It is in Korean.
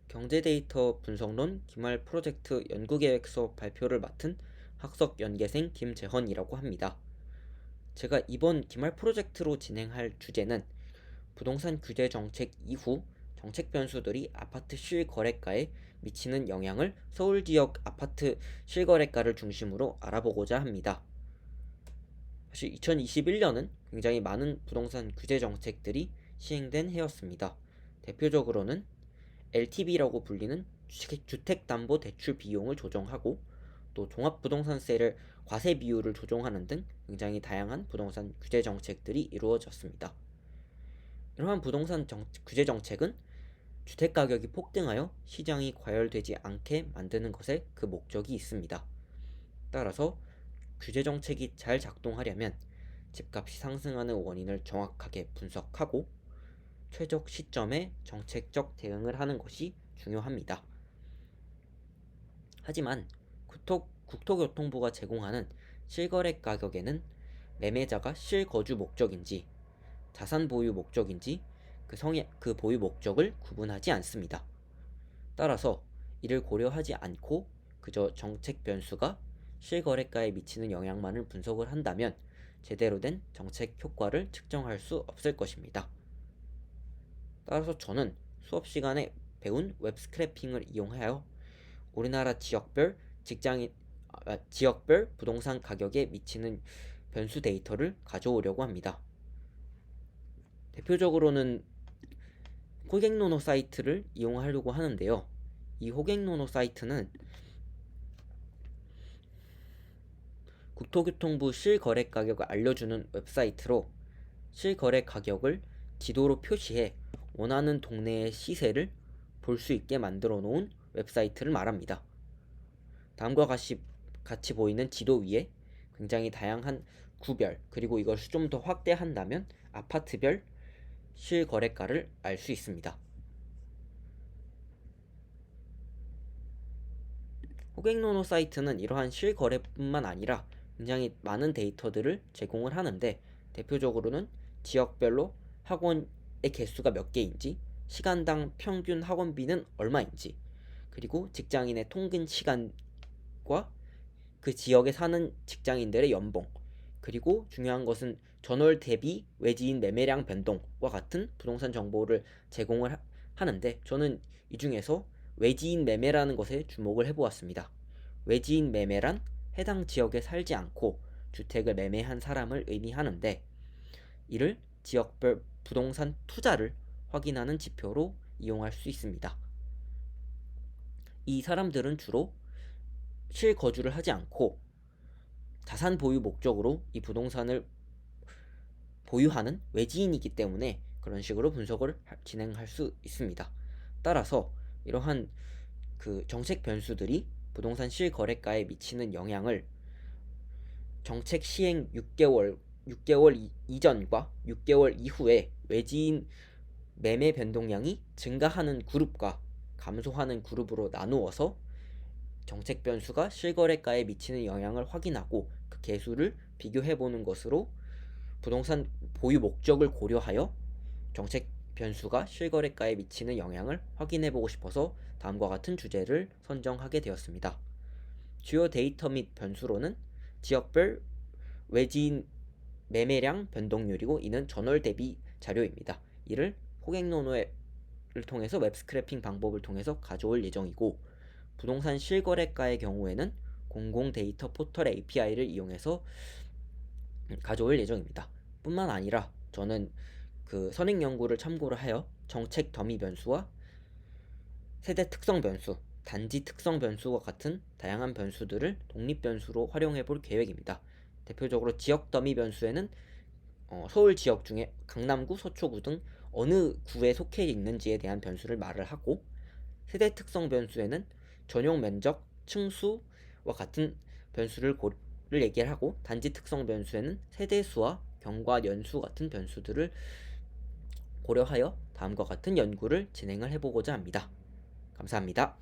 경제 데이터 분석론 기말 프로젝트 연구계획서 발표를 맡은 학석 연계생 김재헌이라고 합니다. 제가 이번 기말 프로젝트로 진행할 주제는 부동산 규제 정책 이후 정책 변수들이 아파트 실거래가에 미치는 영향을 서울 지역 아파트 실거래가를 중심으로 알아보고자 합니다. 사실 2021년은 굉장히 많은 부동산 규제 정책들이 시행된 해였습니다. 대표적으로는 LTV라고 불리는 주택담보대출 비용을 조정하고 또 종합부동산세를 과세 비율을 조정하는 등 굉장히 다양한 부동산 규제 정책들이 이루어졌습니다. 이러한 부동산 규제 정책은 주택가격이 폭등하여 시장이 과열되지 않게 만드는 것에 그 목적이 있습니다. 따라서 규제 정책이 잘 작동하려면 집값이 상승하는 원인을 정확하게 분석하고 최적 시점에 정책적 대응을 하는 것이 중요합니다. 하지만 국토교통부가 제공하는 실거래 가격에는 매매자가 실거주 목적인지 자산 보유 목적인지 그 보유 목적을 구분하지 않습니다. 따라서 이를 고려하지 않고 그저 정책 변수가 실거래가에 미치는 영향만을 분석을 한다면 제대로 된 정책 효과를 측정할 수 없을 것입니다. 따라서 저는 수업 시간에 배운 웹스크래핑을 이용하여 우리나라 지역별 부동산 가격에 미치는 변수 데이터를 가져오려고 합니다. 대표적으로는 호갱노노 사이트를 이용하려고 하는데요. 이 호갱노노 사이트는 국토교통부 실거래 가격을 알려주는 웹사이트로 실거래 가격을 지도로 표시해 원하는 동네의 시세를 볼 수 있게 만들어 놓은 웹사이트를 말합니다. 다음과 같이 보이는 지도 위에 굉장히 다양한 구별, 그리고 이것을 좀 더 확대한다면 아파트별 실거래가를 알 수 있습니다. 호갱노노 사이트는 이러한 실거래뿐만 아니라 굉장히 많은 데이터들을 제공을 하는데, 대표적으로는 지역별로 학원의 개수가 몇 개인지, 시간당 평균 학원비는 얼마인지, 그리고 직장인의 통근 시간과 그 지역에 사는 직장인들의 연봉, 그리고 중요한 것은 전월 대비 외지인 매매량 변동과 같은 부동산 정보를 제공을 하는데, 저는 이 중에서 외지인 매매라는 것에 주목을 해보았습니다. 외지인 매매란 해당 지역에 살지 않고 주택을 매매한 사람을 의미하는데, 이를 지역별 부동산 투자를 확인하는 지표로 이용할 수 있습니다. 이 사람들은 주로 실거주를 하지 않고 자산 보유 목적으로 이 부동산을 보유하는 외지인이기 때문에 그런 식으로 분석을 진행할 수 있습니다. 따라서 이러한 정책 변수들이 부동산 실거래가에 미치는 영향을 정책 시행 6개월 이전과 6개월 이후에 외지인 매매 변동량이 증가하는 그룹과 감소하는 그룹으로 나누어서 정책 변수가 실거래가에 미치는 영향을 확인하고 그 개수를 비교해보는 것으로 부동산 보유 목적을 고려하여 정책 변수가 실거래가에 미치는 영향을 확인해보고 싶어서 다음과 같은 주제를 선정하게 되었습니다. 주요 데이터 및 변수로는 지역별 외지인 매매량 변동률이고, 이는 전월 대비 자료입니다. 이를 호갱노노를 통해서 웹스크래핑 방법을 통해서 가져올 예정이고, 부동산 실거래가의 경우에는 공공 데이터 포털 API를 이용해서 가져올 예정입니다. 뿐만 아니라 저는 선행 연구를 참고를 하여 정책 더미 변수와 세대 특성 변수, 단지 특성 변수와 같은 다양한 변수들을 독립 변수로 활용해 볼 계획입니다. 대표적으로 지역 더미 변수에는 서울 지역 중에 강남구, 서초구 등 어느 구에 속해 있는지에 대한 변수를 말을 하고, 세대 특성 변수에는 전용 면적, 층수와 같은 변수를 얘기를 하고, 단지 특성 변수에는 세대수와 경과 연수 같은 변수들을 고려하여 다음과 같은 연구를 진행을 해보고자 합니다. 감사합니다.